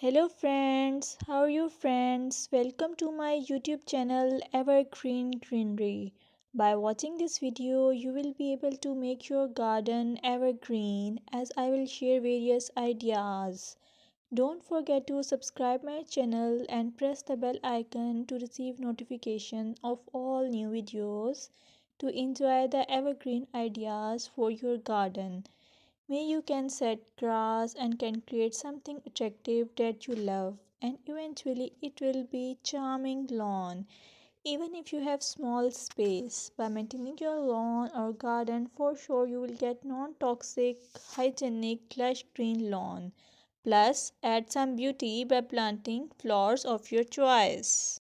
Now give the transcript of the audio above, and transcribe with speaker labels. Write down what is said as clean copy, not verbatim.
Speaker 1: Hello friends, how are you friends? Welcome to my YouTube channel Evergreen Greenery. By watching this video, you will be able to make your garden evergreen as I will share various ideas. Don't forget to subscribe my channel and press the bell icon to receive notification of all new videos to enjoy the evergreen ideas for your garden. May you can set grass and can create something attractive that you love, and eventually it will be charming lawn. Even if you have small space, by maintaining your lawn or garden, for sure you will get non-toxic, hygienic, lush green lawn. Plus, add some beauty by planting flowers of your choice.